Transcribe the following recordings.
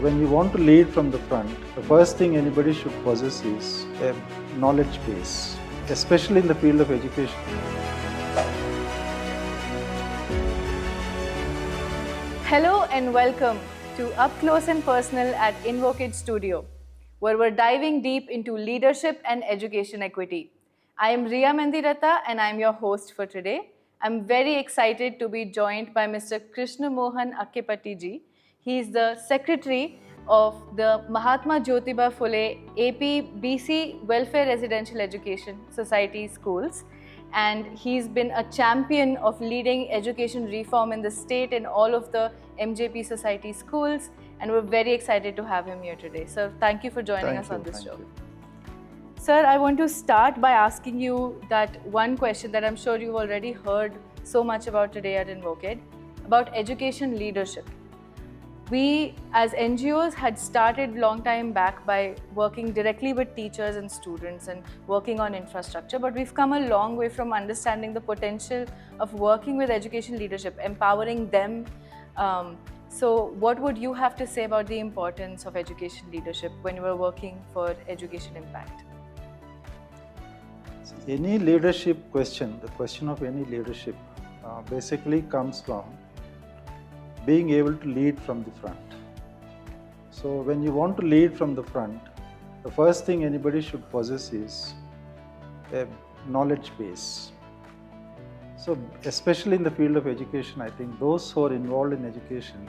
When you want to lead from the front, the first thing anybody should possess is a knowledge base, especially in the field of education. Hello and welcome to Up Close and Personal at Invocate Studio, where we're diving deep into leadership and education equity. I am Riya Mendirata and I'm your host for today. I'm very excited to be joined by Mr. Krishnamohan Akepati ji. He is the secretary of the Mahatma Jyotiba Phule AP Welfare Residential Education Society Schools, and he's been a champion of leading education reform in the state in all of the MJP Society schools, and we're very excited to have him here today. Sir, thank you for joining us on this show. Sir, I want to start by asking you that one question that I'm sure you've already heard so much about today at Invocate, about education leadership. We as NGOs had started long time back by working directly with teachers and students and working on infrastructure, but we've come a long way from understanding the potential of working with education leadership, empowering them. So what would you have to say about the importance of education leadership when you were working for education impact? Any leadership question, the question of any leadership basically comes from being able to lead from the front. So when you want to lead from the front, the first thing anybody should possess is a knowledge base. So especially in the field of education, I think those who are involved in education,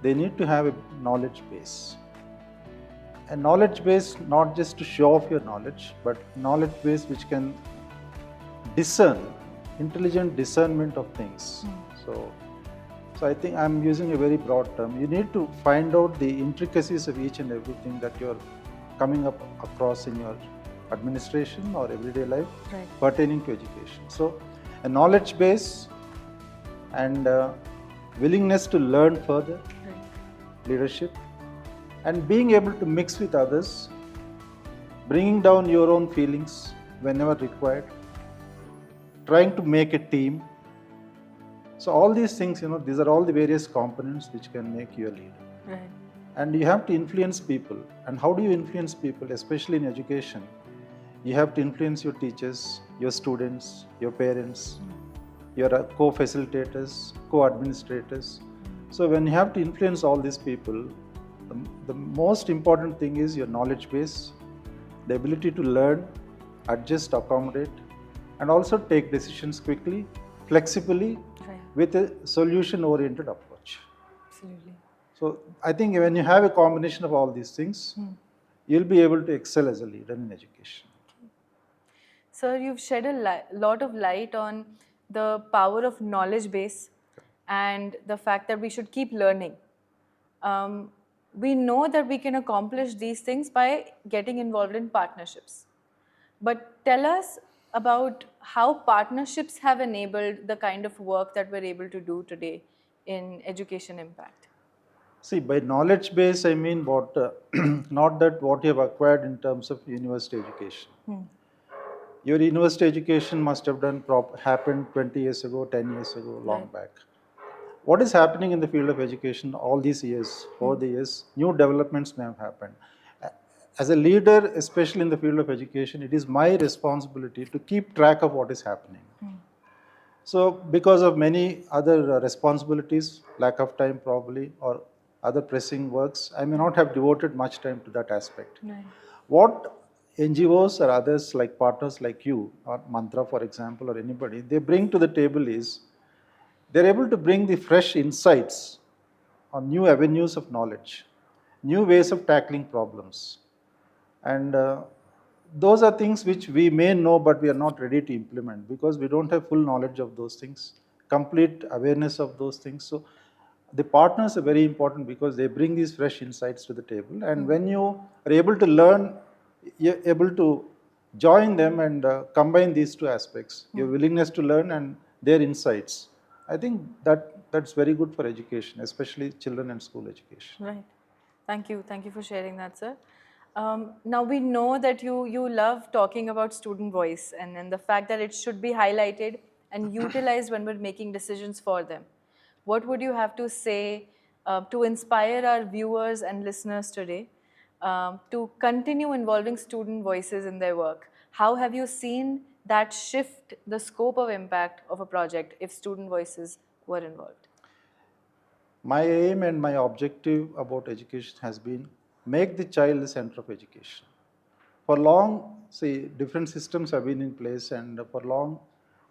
they need to have a knowledge base. A knowledge base not just to show off your knowledge, but knowledge base which can discern, intelligent discernment of things. So I think I'm using a very broad term. You need to find out the intricacies of each and everything that you're coming up across in your administration or everyday life pertaining to education. So a knowledge base and willingness to learn further, leadership, and being able to mix with others, bringing down your own feelings whenever required, trying to make a team. So all these things, these are all the various components which can make you a leader. Right. And you have to influence people. And how do you influence people, especially in education? You have to influence your teachers, your students, your parents, your co-facilitators, co-administrators. So when you have to influence all these people, the most important thing is your knowledge base, the ability to learn, adjust, accommodate, and also take decisions quickly, flexibly, with a solution-oriented approach. Absolutely. So I think when you have a combination of all these things, you'll be able to excel as a leader in education. Sir, you've shed a lot of light on the power of knowledge base and the fact that we should keep learning. We know that we can accomplish these things by getting involved in partnerships. But tell us about how partnerships have enabled the kind of work that we're able to do today in education impact. See, by knowledge base, I mean what, not that what you have acquired in terms of university education. Your university education must have happened 20 years ago, 10 years ago, long back. What is happening in the field of education all these years, over the years, new developments may have happened. As a leader, especially in the field of education, it is my responsibility to keep track of what is happening. So because of many other responsibilities, lack of time probably, or other pressing works, I may not have devoted much time to that aspect. What NGOs or others like partners like you, or Mantra for example, or anybody, they bring to the table is, they're able to bring the fresh insights on new avenues of knowledge, new ways of tackling problems. And those are things which we may know, but we are not ready to implement because we don't have full knowledge of those things, complete awareness of those things. So the partners are very important because they bring these fresh insights to the table. And when you are able to learn, you're able to join them and combine these two aspects, your willingness to learn and their insights. I think that's very good for education, especially children and school education. Right. Thank you. Thank you for sharing that, sir. Now we know that you love talking about student voice and the fact that it should be highlighted and utilized when we're making decisions for them. What would you have to say to inspire our viewers and listeners today to continue involving student voices in their work? How have you seen that shift the scope of impact of a project if student voices were involved? My aim and my objective about education has been make the child the center of education. For long, see, different systems have been in place, and for long,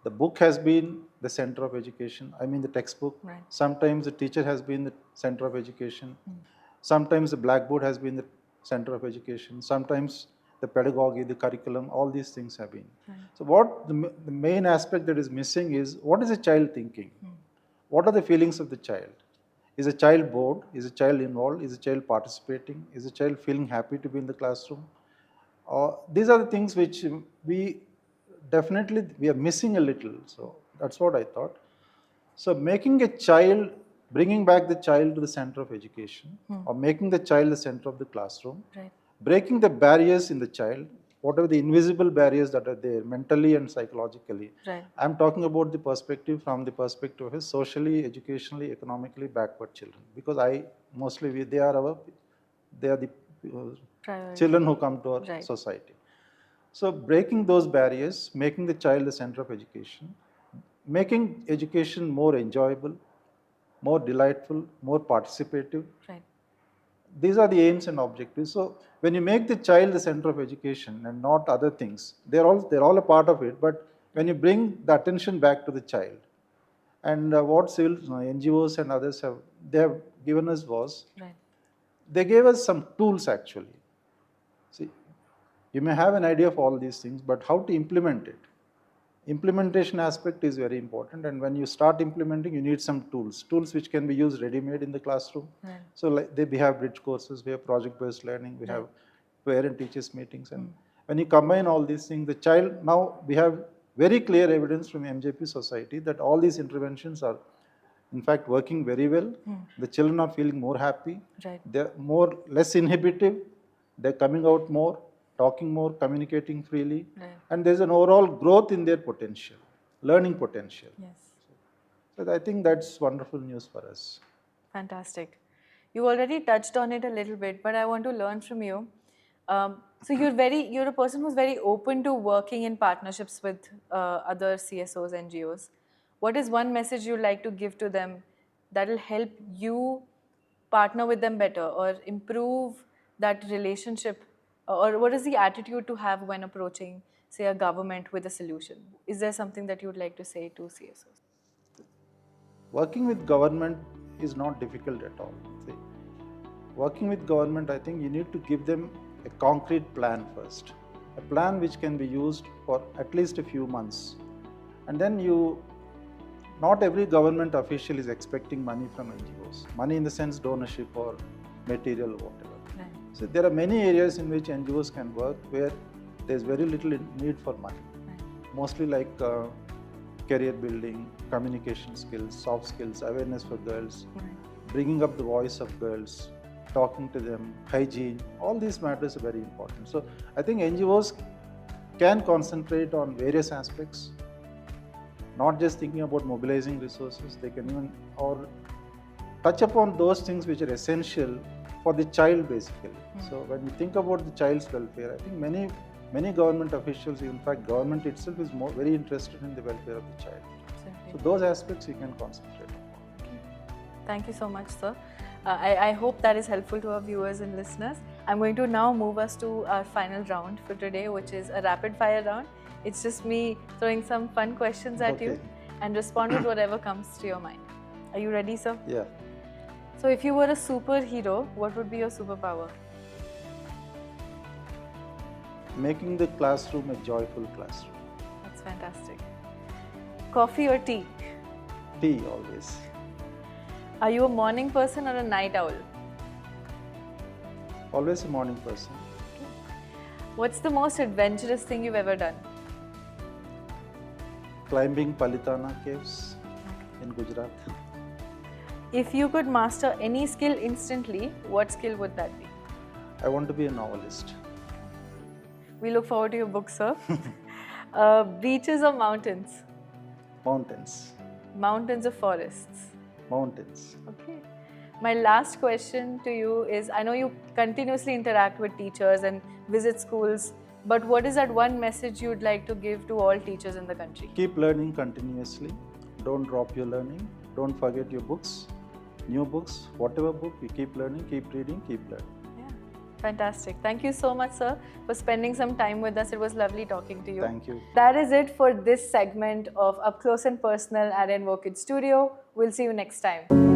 the book has been the center of education. I mean, the textbook. Right. Sometimes the teacher has been the center of education. Sometimes the blackboard has been the center of education. Sometimes the pedagogy, the curriculum, all these things have been. Right. So, what the main aspect that is missing is what is a child thinking? What are the feelings of the child? Is a child bored? Is a child involved? Is a child participating? Is a child feeling happy to be in the classroom? These are the things which we are missing a little. So that's what I thought. So making a child, bringing back the child to the center of education, or making the child the center of the classroom, Right. breaking the barriers in the child, whatever the invisible barriers that are there mentally and psychologically. Right. I'm talking about the perspective from the perspective of socially, educationally, economically backward children, because they are the Priority. children who come to our Right. society. So breaking those barriers, making the child the center of education, making education more enjoyable, more delightful, more participative. Right. These are the aims and objectives. So when you make the child the center of education and not other things, they're all a part of it. But when you bring the attention back to the child, and what civil NGOs and others have given us was, Right. they gave us some tools actually. See, you may have an idea of all these things, but how to implement it? Implementation aspect is very important, and when you start implementing, you need some tools which can be used ready-made in the classroom. Right. So we have bridge courses, we have project-based learning, we have parent-teachers meetings, and when you combine all these things, the child, now we have very clear evidence from MJP society that all these interventions are in fact working very well. The children are feeling more happy, Right. they're less inhibitive, they're coming out more, talking more, communicating freely, Right. and there's an overall growth in their potential, learning potential. Yes. So I think that's wonderful news for us. Fantastic. You already touched on it a little bit, but I want to learn from you. So you're a person who's very open to working in partnerships with other CSOs, NGOs. What is one message you'd like to give to them that will help you partner with them better or improve that relationship? Or what is the attitude to have when approaching, say, a government with a solution? Is there something that you'd like to say to CSOs? Working with government is not difficult at all. See, working with government, I think you need to give them a concrete plan first, a plan which can be used for at least a few months. And then not every government official is expecting money from NGOs, money in the sense donorship or material or whatever. Right. So there are many areas in which NGOs can work where there's very little need for money, Right. mostly like career building, communication skills, soft skills, awareness for girls, Right. bringing up the voice of girls, talking to them, hygiene, all these matters are very important. So I think NGOs can concentrate on various aspects, not just thinking about mobilizing resources, they can even touch upon those things which are essential for the child basically. So when you think about the child's welfare, I think many government officials, in fact government itself is very interested in the welfare of the child. Absolutely. So those aspects you can concentrate on. Thank you so much, sir. I hope that is helpful to our viewers and listeners. I'm going to now move us to our final round for today, which is a rapid fire round. It's just me throwing some fun questions at you Okay. and respond with whatever comes to your mind. Are you ready, sir? Yeah. So if you were a superhero, what would be your superpower? Making the classroom a joyful classroom. That's fantastic. Coffee or tea? Tea always. Are you a morning person or a night owl? Always a morning person. What's the most adventurous thing you've ever done? Climbing Palitana caves in Gujarat. If you could master any skill instantly, what skill would that be? I want to be a novelist. We look forward to your book, sir. Beaches or mountains? Mountains. Mountains or forests? Mountains. Okay. My last question to you is, I know you continuously interact with teachers and visit schools, but what is that one message you'd like to give to all teachers in the country? Keep learning continuously. Don't drop your learning. Don't forget your books, new books, whatever book, you keep learning, keep reading, keep learning. Yeah, fantastic. Thank you so much, sir, for spending some time with us. It was lovely talking to you. Thank you. That is it for this segment of Up Close and Personal at Invoked Studio. We'll see you next time.